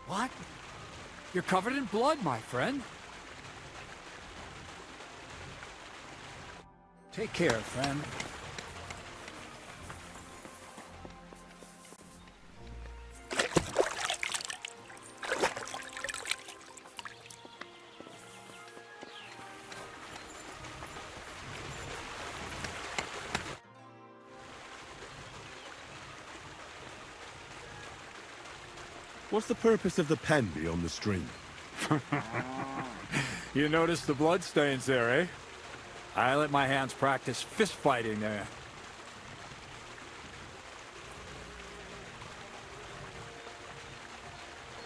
What? You're covered in blood, my friend. Take care, friend. What's the purpose of the pen beyond the stream? You noticed the bloodstains there, eh? I let my hands practice fist fighting there.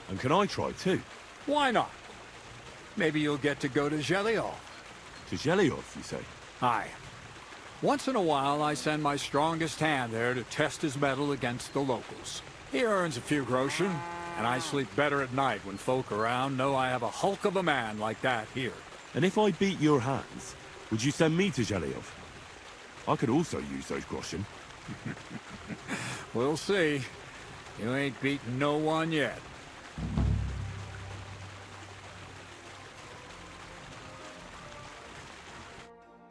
And can I try too? Why not? Maybe you'll get to go to Zhelyov. To Zhelyov, you say? Aye. Once in a while, I send my strongest hand there to test his mettle against the locals. He earns a few groschen, and I sleep better at night when folk around know I have a hulk of a man like that here. And if I beat your hands, would you send me to Zhelyov? I could also use those groschen. We'll see. You ain't beaten no one yet.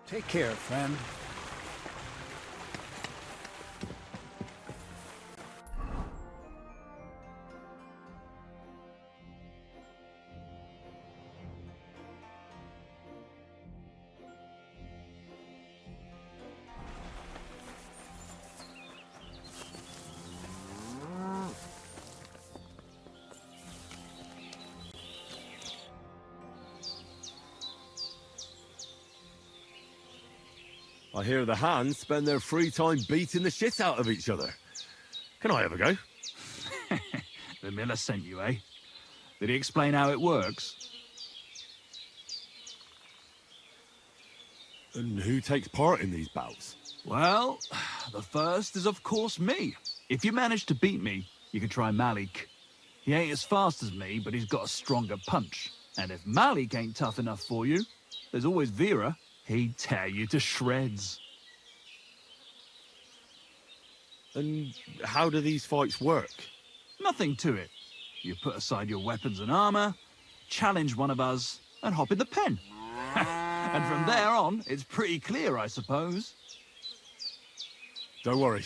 Take care, friend. I hear the hands spend their free time beating the shit out of each other. Can I have a go? The miller sent you, eh? Did he explain how it works? And who takes part in these bouts? Well, the first is of course me. If you manage to beat me, you can try Malik. He ain't as fast as me, but he's got a stronger punch. And if Malik ain't tough enough for you, there's always Vera. He'd tear you to shreds. And how do these fights work? Nothing to it. You put aside your weapons and armor, challenge one of us, and hop in the pen. And from there on, it's pretty clear, I suppose. Don't worry.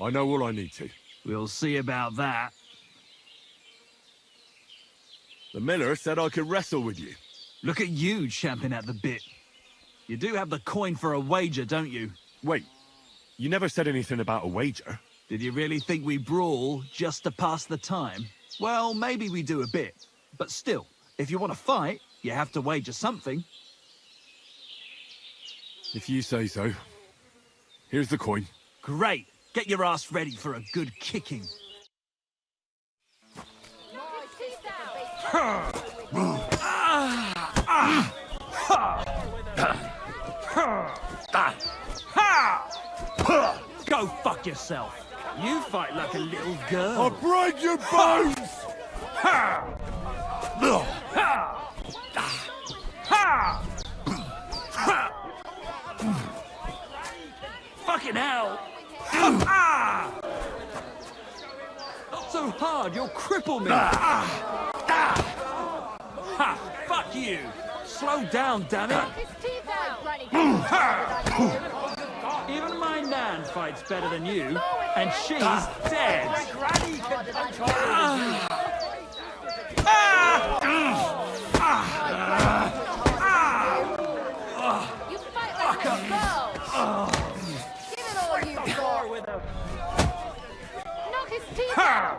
I know all I need to. We'll see about that. The miller said I could wrestle with you. Look at you champing at the bit. You do have the coin for a wager, don't you? Wait, you never said anything about a wager. Did you really think we brawl just to pass the time? Well, maybe we do a bit. But still, if you want to fight, you have to wager something. If you say so. Here's the coin. Great. Get your ass ready for a good kicking. Go fuck yourself. You fight like a little girl. I'll break your bones! Fucking hell! Not so hard, you'll cripple me! Ha! Fuck you! Slow down, damn it! Even my Nan fights better than you, and she's dead! You fight like a girl! Give it all you got! Knock his teeth out!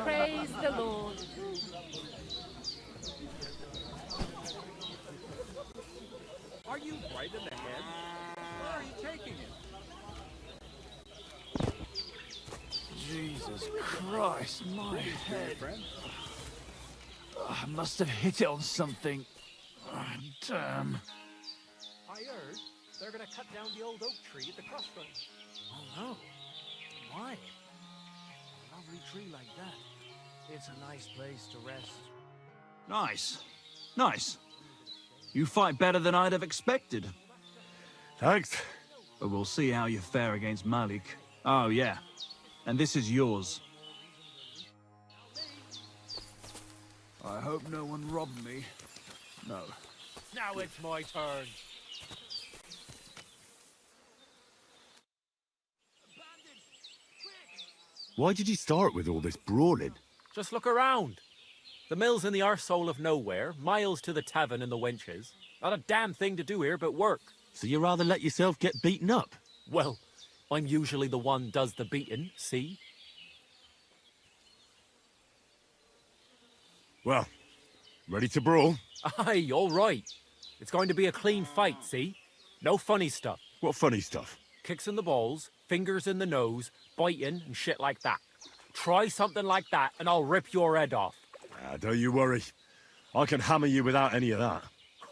Praise the Lord. Are you right in the head? Where are you taking it? Jesus Christ, my head. I must have hit it on something. Damn. I heard they're gonna cut down the old oak tree at the crossroads. Oh no. Why? A lovely tree like that. It's a nice place to rest. Nice. Nice. You fight better than I'd have expected. Thanks. But we'll see how you fare against Malik. Oh, yeah. And this is yours. I hope no one robbed me. No. Now it's my turn. Why did you start with all this brawling? Just look around. The mill's in the arsehole of nowhere, miles to the tavern and the wenches. Not a damn thing to do here but work. So you rather let yourself get beaten up? Well, I'm usually the one does the beating, see? Well, ready to brawl? Aye, all right. It's going to be a clean fight, see? No funny stuff. What funny stuff? Kicks in the balls, fingers in the nose, biting and shit like that. Try something like that and I'll rip your head off. Ah, don't you worry. I can hammer you without any of that.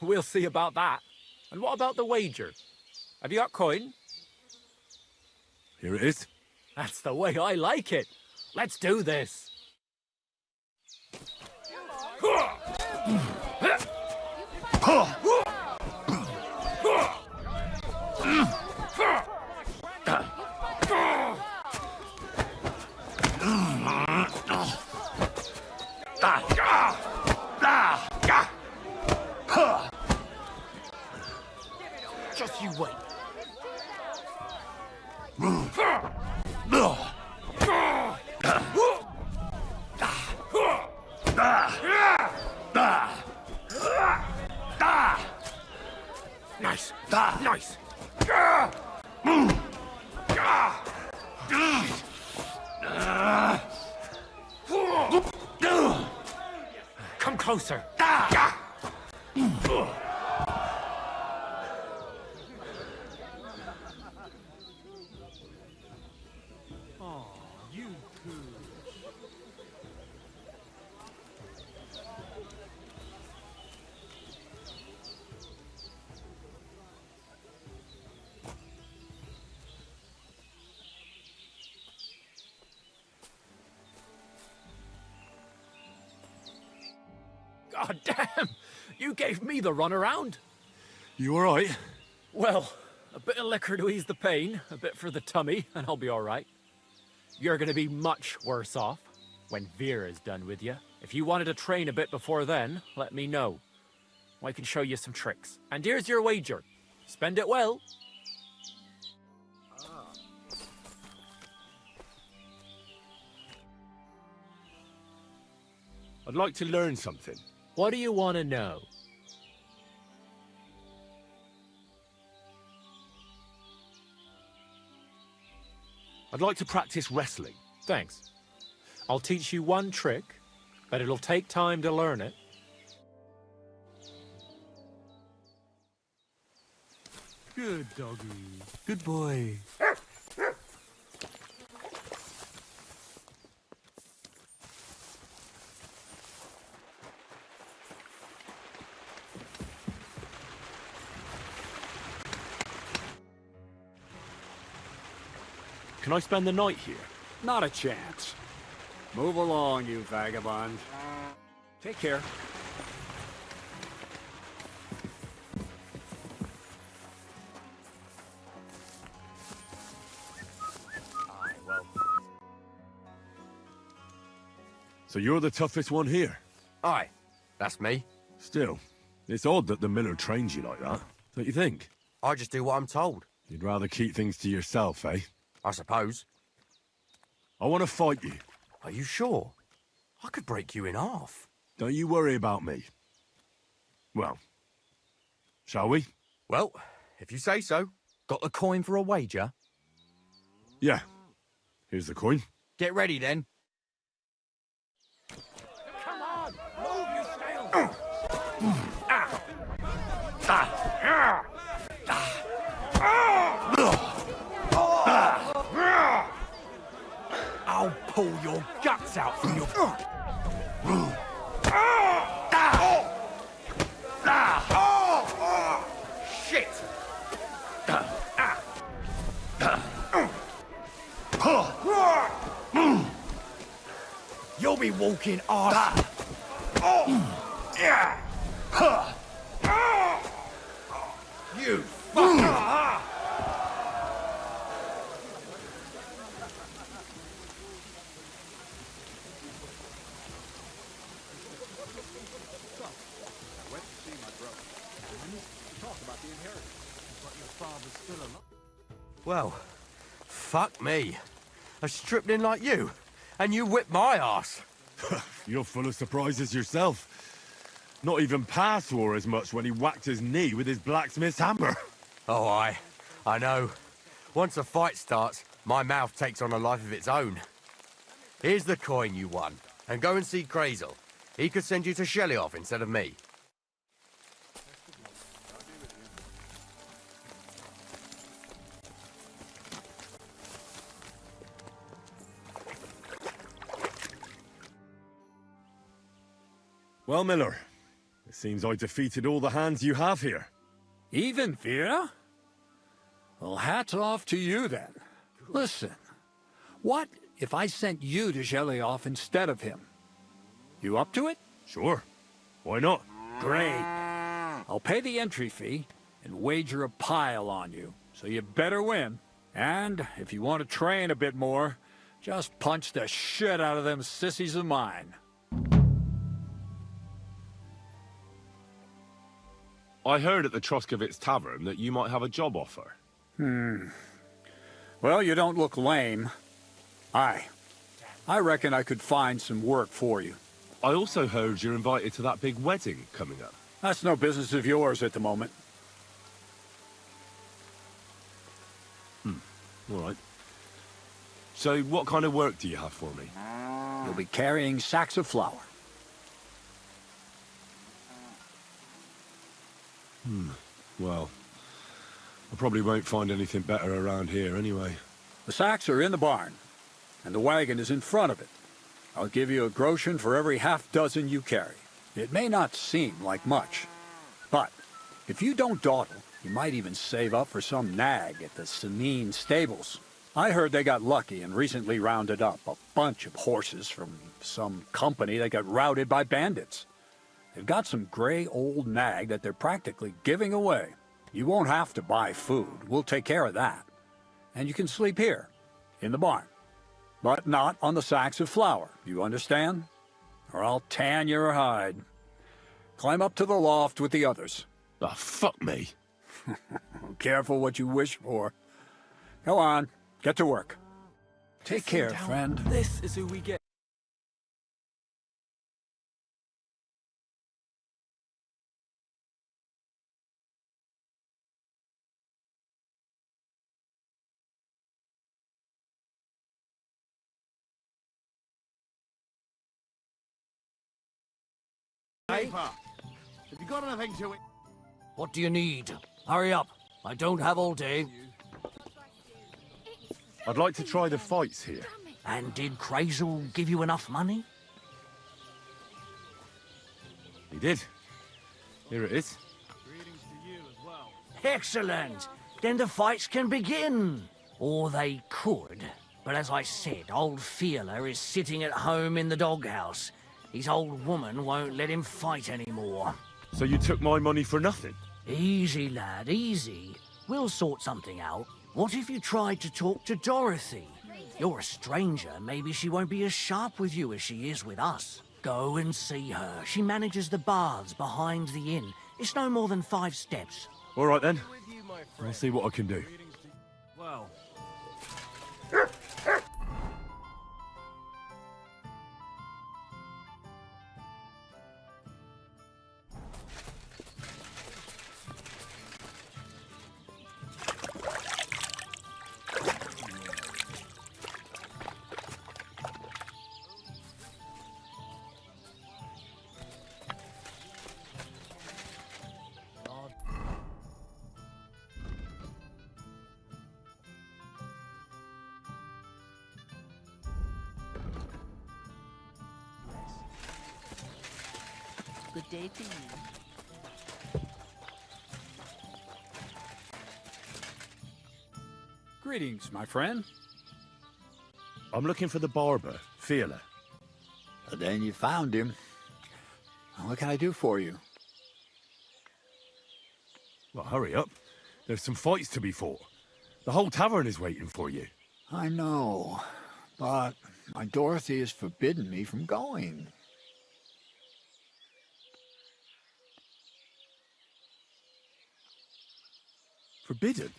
We'll see about that. And what about the wager? Have you got coin? Here it is. That's the way I like it. Let's do this. Just you wait. Nice. Nice. Come closer. God damn! You gave me the runaround. You all right? Well, a bit of liquor to ease the pain, a bit for the tummy, and I'll be all right. You're gonna be much worse off when Vera's done with you. If you wanted to train a bit before then, let me know. I can show you some tricks. And here's your wager. Spend it well. I'd like to learn something. What do you want to know? I'd like to practice wrestling. Thanks. I'll teach you one trick, but it'll take time to learn it. Good doggy. Good boy. Can I spend the night here? Not a chance. Move along, you vagabond. Take care. So you're the toughest one here? Aye, that's me. Still, it's odd that the miller trains you like that, don't you think? I just do what I'm told, You'd rather keep things to yourself, eh? I suppose. I want to fight you. Are you sure? I could break you in half. Don't you worry about me. Well, shall we? Well, if you say so. Got the coin for a wager? Yeah. Here's the coin. Get ready then. Come on! Move, you snail! I'll pull your guts out from your... Shit! You'll be walking arse. You fucker! Well, fuck me. A stripling like you, and you whipped my ass. You're full of surprises yourself. Not even Pa swore as much when he whacked his knee with his blacksmith's hammer. Oh, I know. Once a fight starts, my mouth takes on a life of its own. Here's the coin you won, and go and see Crazel. He could send you to Shelioff instead of me. Well, Miller, it seems I defeated all the hands you have here. Even Vera? Well, hats off to you then. Listen, what if I sent you to Shelioff instead of him? You up to it? Sure. Why not? Great. I'll pay the entry fee and wager a pile on you, so you better win. And if you want to train a bit more, just punch the shit out of them sissies of mine. I heard at the Troskovitz Tavern that you might have a job offer. Well, you don't look lame. I reckon I could find some work for you. I also heard you're invited to that big wedding coming up. That's no business of yours at the moment. All right. So what kind of work do you have for me? You'll be carrying sacks of flour. Well, I probably won't find anything better around here anyway. The sacks are in the barn, and the wagon is in front of it. I'll give you a groschen for every half dozen you carry. It may not seem like much, but if you don't dawdle, you might even save up for some nag at the Samine stables. I heard they got lucky and recently rounded up a bunch of horses from some company that got routed by bandits. They've got some gray old nag that they're practically giving away. You won't have to buy food. We'll take care of that. And you can sleep here, in the barn. But not on the sacks of flour, you understand? Or I'll tan your hide. Climb up to the loft with the others. Ah, fuck me. Careful what you wish for. Go on, get to work. Take care, friend. This is who we get. Have you got anything to it? What do you need? Hurry up. I don't have all day. I'd like to try the fights here. And did Crazel give you enough money? He did. Here it is. Excellent! Then the fights can begin. Or they could. But as I said, old Fiala is sitting at home in the doghouse. His old woman won't let him fight anymore. So you took my money for nothing? Easy, lad, easy. We'll sort something out. What if you tried to talk to Dorothy? You're a stranger. Maybe she won't be as sharp with you as she is with us. Go and see her. She manages the baths behind the inn. It's no more than 5 steps. All right then. I'll see what I can do. Well, Good day to you. Greetings, my friend. I'm looking for the barber, Fiala. Then you found him. What can I do for you? Well, hurry up. There's some fights to be fought. The whole tavern is waiting for you. I know, but my Dorothy has forbidden me from going. Forbidden?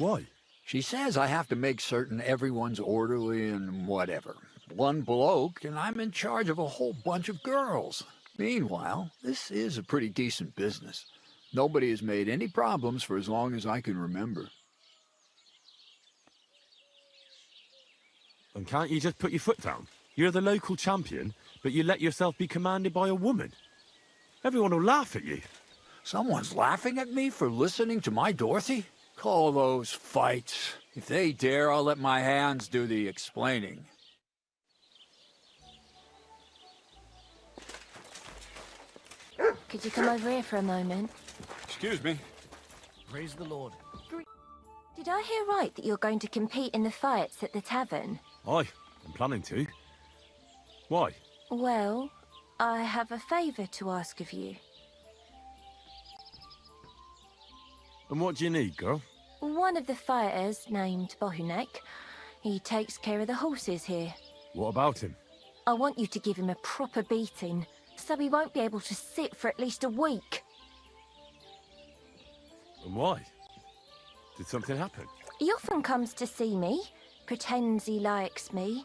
Why? She says I have to make certain everyone's orderly and whatever. One bloke, and I'm in charge of a whole bunch of girls. Meanwhile, this is a pretty decent business. Nobody has made any problems for as long as I can remember. And can't you just put your foot down? You're the local champion, but you let yourself be commanded by a woman. Everyone will laugh at you. Someone's laughing at me for listening to my Dorothy? Call those fights. If they dare, I'll let my hands do the explaining. Could you come over here for a moment? Excuse me. Praise the Lord. Did I hear right that you're going to compete in the fights at the tavern? Aye, I'm planning to. Why? Well, I have a favour to ask of you. And what do you need, girl? One of the fighters, named Bohunek, he takes care of the horses here. What about him? I want you to give him a proper beating, so he won't be able to sit for at least a week. And why? Did something happen? He often comes to see me, pretends he likes me,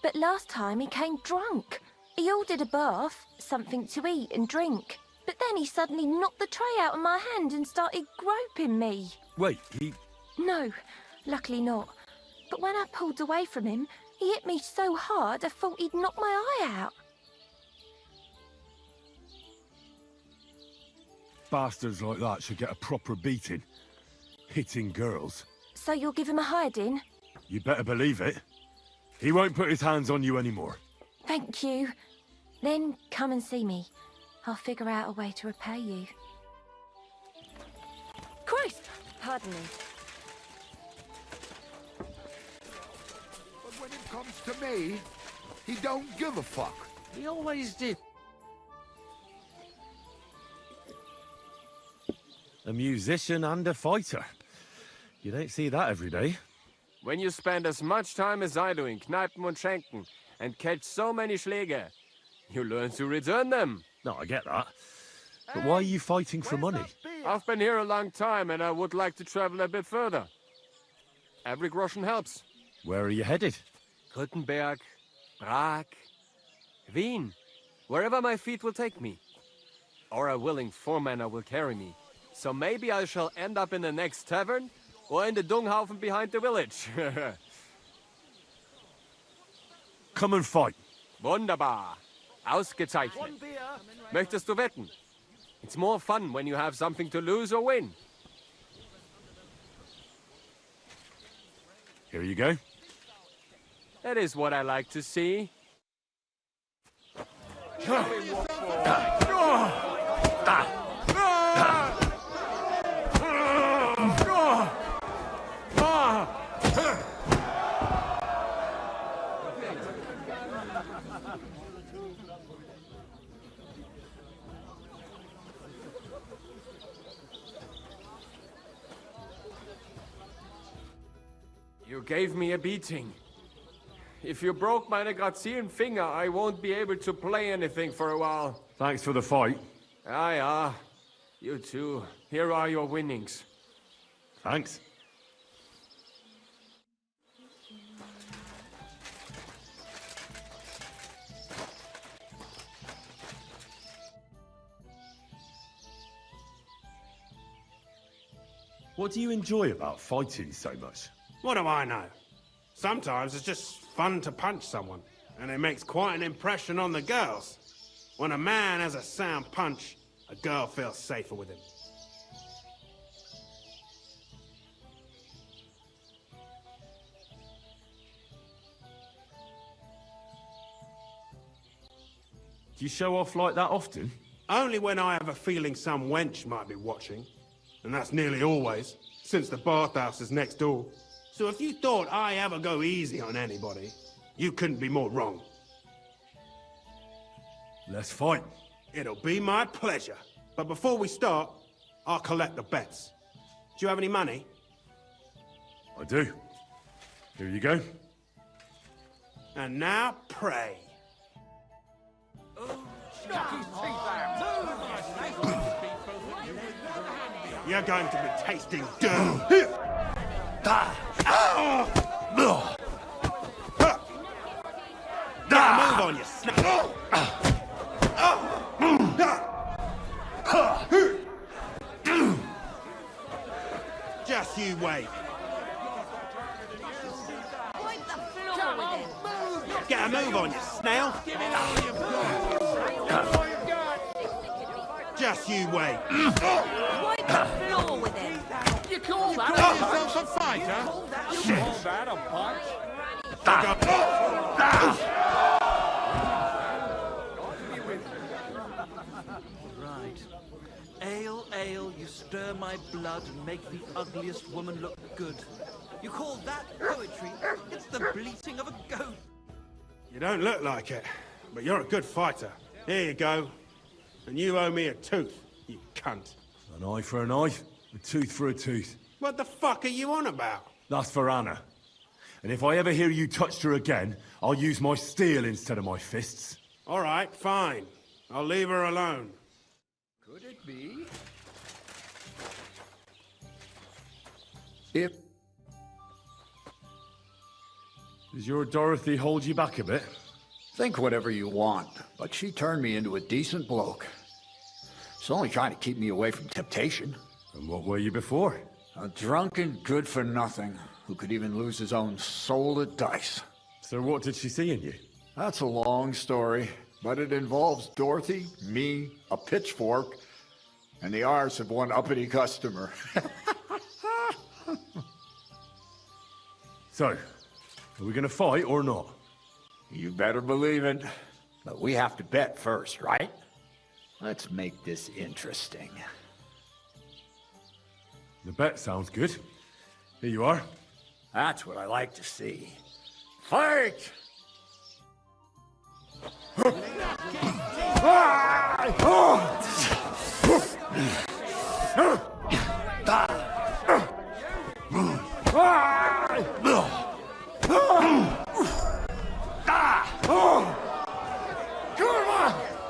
but last time he came drunk. He ordered a bath, something to eat and drink, but then he suddenly knocked the tray out of my hand and started groping me. Wait, he... No, luckily not. But when I pulled away from him, he hit me so hard I thought he'd knock my eye out. Bastards like that should get a proper beating. Hitting girls. So you'll give him a hiding? You better believe it. He won't put his hands on you anymore. Thank you. Then come and see me. I'll figure out a way to repay you. Christ! Pardon me. But when it comes to me, he don't give a fuck. He always did. A musician and a fighter. You don't see that every day. When you spend as much time as I do in Kneipen und Schenken and catch so many Schläge, you learn to return them. No, I get that. But why are you fighting for money? I've been here a long time and I would like to travel a bit further. Every groschen helps. Where are you headed? Gutenberg, Prag, Wien, wherever my feet will take me. Or a willing foreman will carry me. So maybe I shall end up in the next tavern or in the Dunghaufen behind the village. Come and fight. Wunderbar. Ausgezeichnet. Möchtest du wetten? It's more fun when you have something to lose or win. Here you go. That is what I like to see. You gave me a beating. If you broke meine grazilen Finger, I won't be able to play anything for a while. Thanks for the fight. Ah, yeah. You too. Here are your winnings. Thanks. What do you enjoy about fighting so much? What do I know? Sometimes it's just fun to punch someone, and it makes quite an impression on the girls. When a man has a sound punch, a girl feels safer with him. Do you show off like that often? Only when I have a feeling some wench might be watching. And that's nearly always, since the bathhouse is next door. So if you thought I ever go easy on anybody, you couldn't be more wrong. Let's fight. It'll be my pleasure. But before we start, I'll collect the bets. Do you have any money? I do. Here you go. And now pray. You're going to be tasting doom. Move on, you snake! Just you wait. Get a move on, you snail! Just you wait. Wipe the floor with him. You call yourself a fighter? You call that a punch? Right. Ale, ale, you stir my blood and make the ugliest woman look good. You call that poetry? It's the bleating of a goat. You don't look like it, but you're a good fighter. Here you go. And you owe me a tooth, you cunt. An eye for an eye, a tooth for a tooth. What the fuck are you on about? That's for Anna. And if I ever hear you touched her again, I'll use my steel instead of my fists. All right, fine. I'll leave her alone. Could it be? If... Does your Dorothy hold you back a bit? Think whatever you want, but she turned me into a decent bloke. She's only trying to keep me away from temptation. And what were you before? A drunken good-for-nothing who could even lose his own soul at dice. So what did she see in you? That's a long story, but it involves Dorothy, me, a pitchfork, and the R's of one uppity customer. So, are we gonna fight or not? You better believe it. But we have to bet first, right? Let's make this interesting. The bet sounds good. Here you are. That's what I like to see. Fight!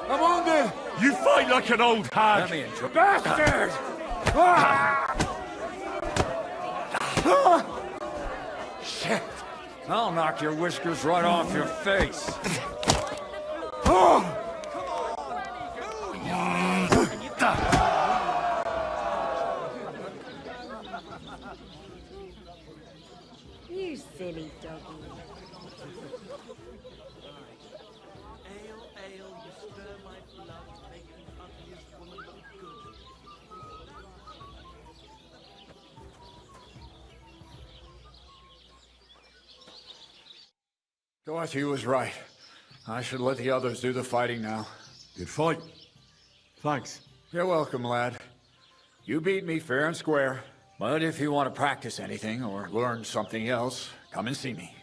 I'm on there! You fight like an old hag! Let me enjoy. Bastard! Shit! I'll knock your whiskers right off your face. You silly doggy. Ale, ale, you stir my blood, make the ugliest woman look good. Dorothy was right. I should let the others do the fighting now. Good fight. Thanks. You're welcome, lad. You beat me fair and square. But if you want to practice anything or learn something else, come and see me.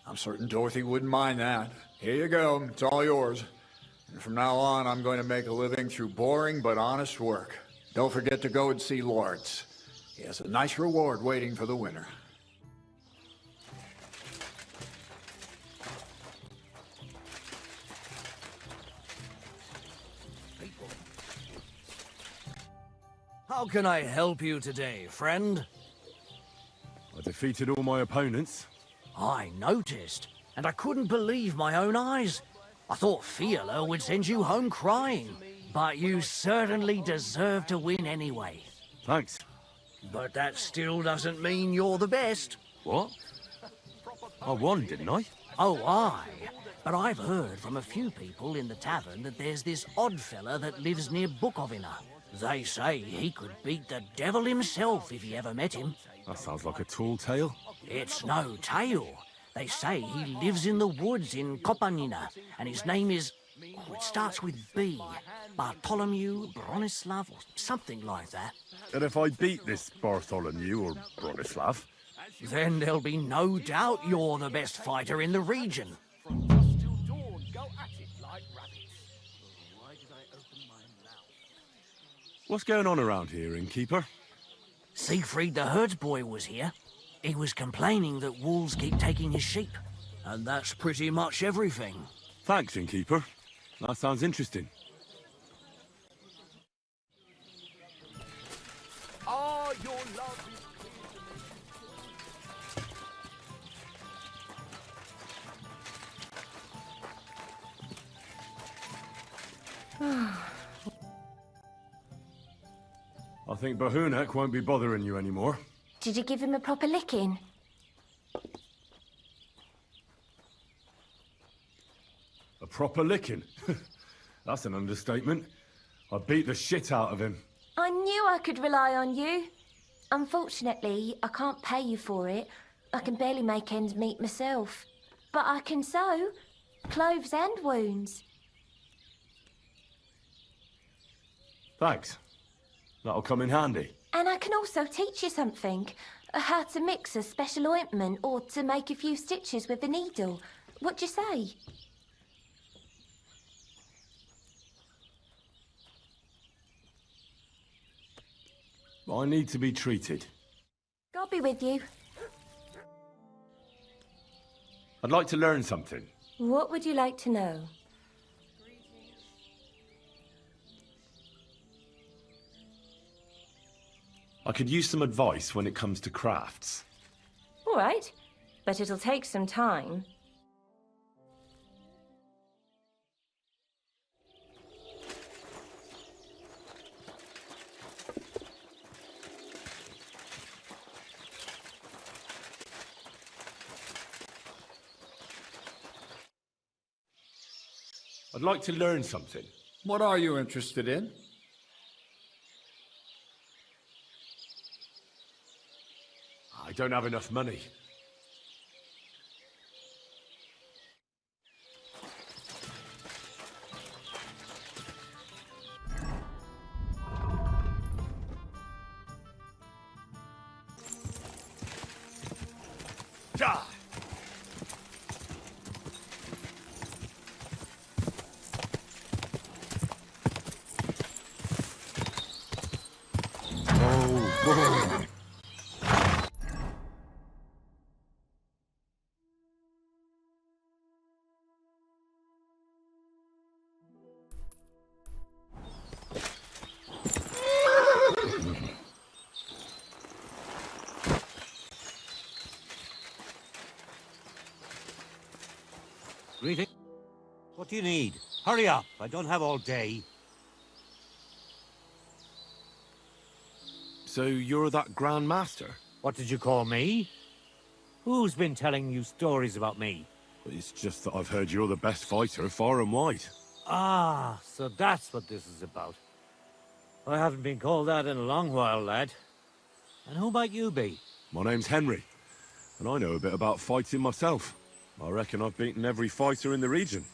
I'm certain Dorothy wouldn't mind that. Here you go. It's all yours. And from now on, I'm going to make a living through boring but honest work. Don't forget to go and see Lawrence. He has a nice reward waiting for the winner. How can I help you today, friend? I defeated all my opponents. I noticed, and I couldn't believe my own eyes. I thought Fiala would send you home crying, but you certainly deserve to win anyway. Thanks. But that still doesn't mean you're the best. What? I won, didn't I? Oh, aye. But I've heard from a few people in the tavern that there's this odd fella that lives near Bukovina. They say he could beat the devil himself if he ever met him. That sounds like a tall tale. It's no tale. They say he lives in the woods in Kopanina, and his name is... Oh, it starts with B. Bartholomew, Bronislav, or something like that. And if I beat this Bartholomew or Bronislav? Then there'll be no doubt you're the best fighter in the region. From dusk till dawn, go at it like rabbits. Why did I open my mouth? What's going on around here, innkeeper? Siegfried the herdsboy was here. He was complaining that wolves keep taking his sheep. And that's pretty much everything. Thanks, innkeeper. That sounds interesting. Ah, your love is clear to me. I think Bahunek won't be bothering you anymore. Did you give him a proper licking? A proper licking? That's an understatement. I beat the shit out of him. I knew I could rely on you. Unfortunately, I can't pay you for it. I can barely make ends meet myself. But I can sew clothes and wounds. Thanks. That'll come in handy. And I can also teach you something. How to mix a special ointment or to make a few stitches with a needle. What do you say? I need to be treated. God be with you. I'd like to learn something. What would you like to know? I could use some advice when it comes to crafts. All right, but it'll take some time. I'd like to learn something. What are you interested in? I don't have enough money. Greeting. What do you need? Hurry up, I don't have all day. So you're that Grand Master? What did you call me? Who's been telling you stories about me? It's just that I've heard you're the best fighter far and wide. Ah, so that's what this is about. I haven't been called that in a long while, lad. And who might you be? My name's Henry, and I know a bit about fighting myself. I reckon I've beaten every fighter in the region,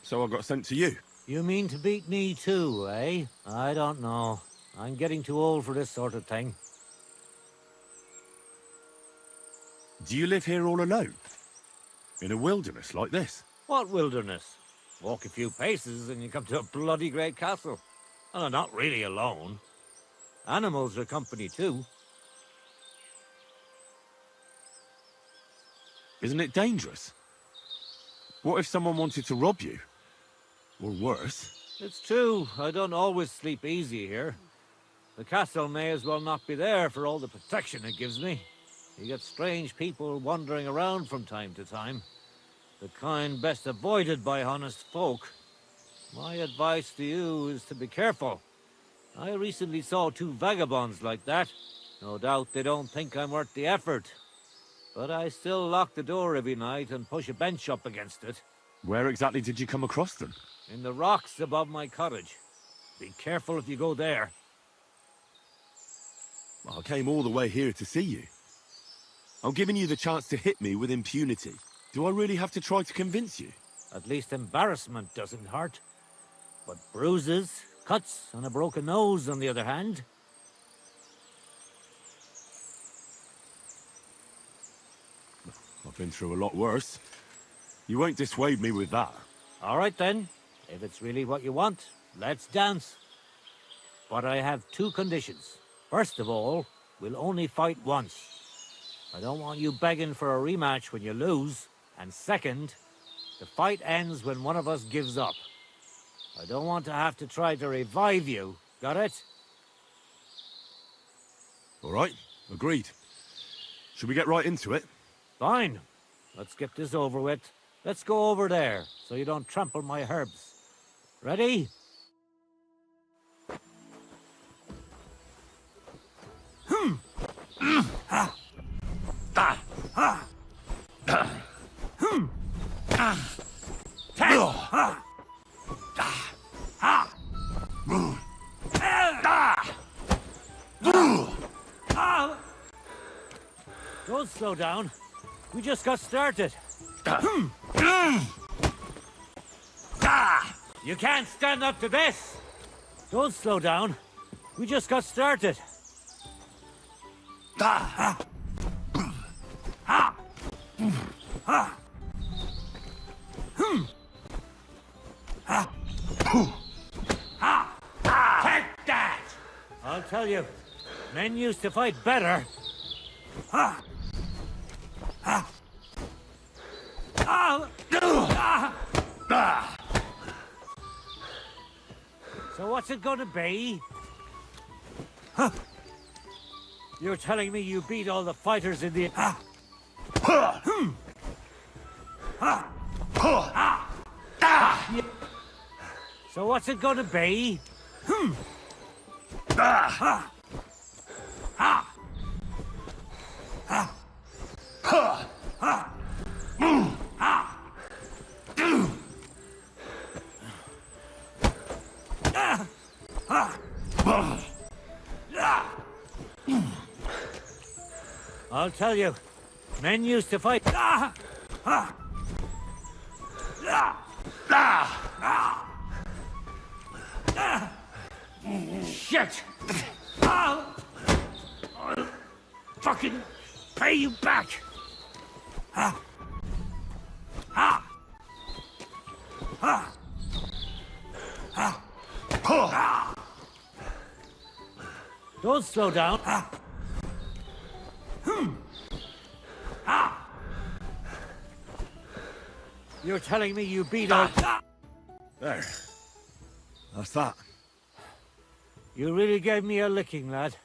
so I got sent to you. You mean to beat me too, eh? I don't know. I'm getting too old for this sort of thing. Do you live here all alone? In a wilderness like this? What wilderness? Walk a few paces and you come to a bloody great castle. And I'm not really alone. Animals are company too. Isn't it dangerous? What if someone wanted to rob you? Or worse? It's true, I don't always sleep easy here. The castle may as well not be there for all the protection it gives me. You get strange people wandering around from time to time. The kind best avoided by honest folk. My advice to you is to be careful. I recently saw 2 vagabonds like that. No doubt they don't think I'm worth the effort. But I still lock the door every night and push a bench up against it. Where exactly did you come across them? In the rocks above my cottage. Be careful if you go there. I came all the way here to see you. I'm giving you the chance to hit me with impunity. Do I really have to try to convince you? At least embarrassment doesn't hurt. But bruises, cuts, and a broken nose, on the other hand. I've been through a lot worse. You won't dissuade me with that. All right then. If it's really what you want, let's dance. But I have 2 conditions. First of all, we'll only fight once. I don't want you begging for a rematch when you lose. And second, the fight ends when one of us gives up. I don't want to have to try to revive you. Got it? All right, agreed. Should we get right into it? Fine. Let's get this over with. Let's go over there, so you don't trample my herbs. Ready? Don't slow down. We just got started. You can't stand up to this. Don't slow down. We just got started. Take that! I'll tell you, men used to fight better. So what's it gonna be? You're telling me you beat all the fighters in the... So what's it gonna be? I'll tell you, men used to fight. Shit! I'll fucking pay you back! Don't slow down. You're telling me you beat all... There. That's that. You really gave me a licking, lad.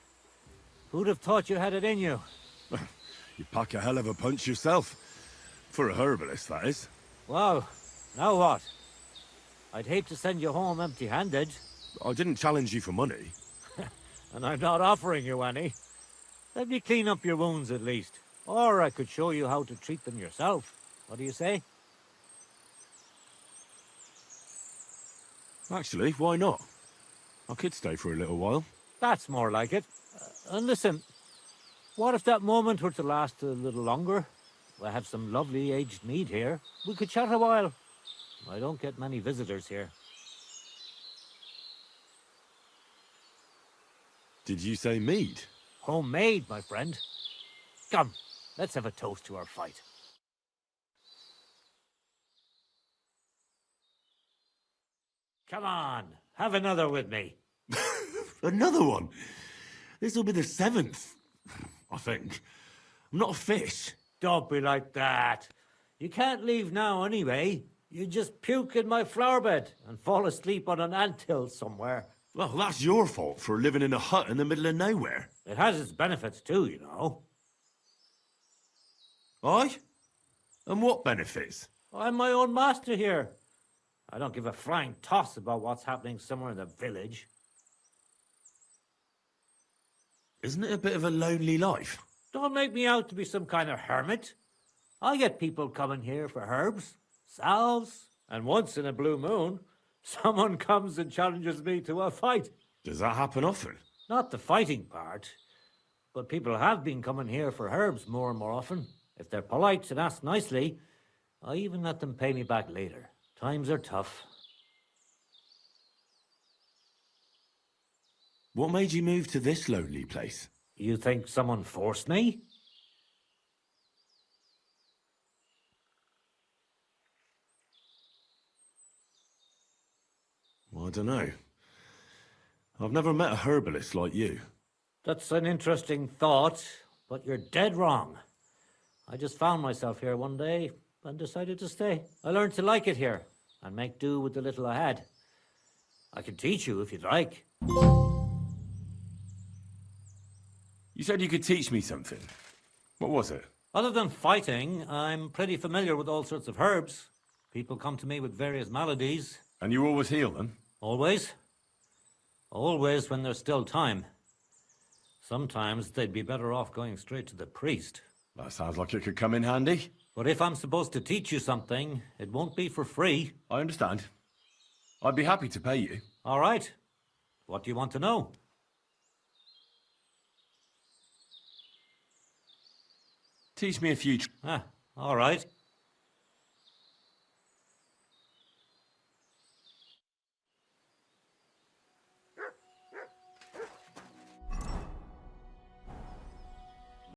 Who'd have thought you had it in you? You pack a hell of a punch yourself. For a herbalist, that is. Wow. Now what? I'd hate to send you home empty-handed. I didn't challenge you for money. And I'm not offering you any. Let me clean up your wounds at least. Or I could show you how to treat them yourself. What do you say? Actually, why not? I could stay for a little while. That's more like it. And listen, what if that moment were to last a little longer? I have some lovely aged mead here. We could chat a while. I don't get many visitors here. Did you say mead? Homemade, my friend. Come, let's have a toast to our fight. Come on, have another with me. Another one? This'll be the 7th, I think. I'm not a fish. Don't be like that. You can't leave now anyway. You just puke in my flower bed and fall asleep on an anthill somewhere. Well, that's your fault for living in a hut in the middle of nowhere. It has its benefits too, you know. Aye? And what benefits? I'm my own master here. I don't give a flying toss about what's happening somewhere in the village. Isn't it a bit of a lonely life? Don't make me out to be some kind of hermit. I get people coming here for herbs, salves, and once in a blue moon, someone comes and challenges me to a fight. Does that happen often? Not the fighting part, but people have been coming here for herbs more and more often. If they're polite and ask nicely, I even let them pay me back later. Times are tough. What made you move to this lonely place? You think someone forced me? I don't know. I've never met a herbalist like you. That's an interesting thought, but you're dead wrong. I just found myself here one day and decided to stay. I learned to like it here and make do with the little I had. I can teach you if you'd like. You said you could teach me something. What was it? Other than fighting, I'm pretty familiar with all sorts of herbs. People come to me with various maladies. And you always heal them? Always. Always when there's still time. Sometimes they'd be better off going straight to the priest. That sounds like it could come in handy. But if I'm supposed to teach you something, it won't be for free. I understand. I'd be happy to pay you. All right. What do you want to know? Teach me a few... All right.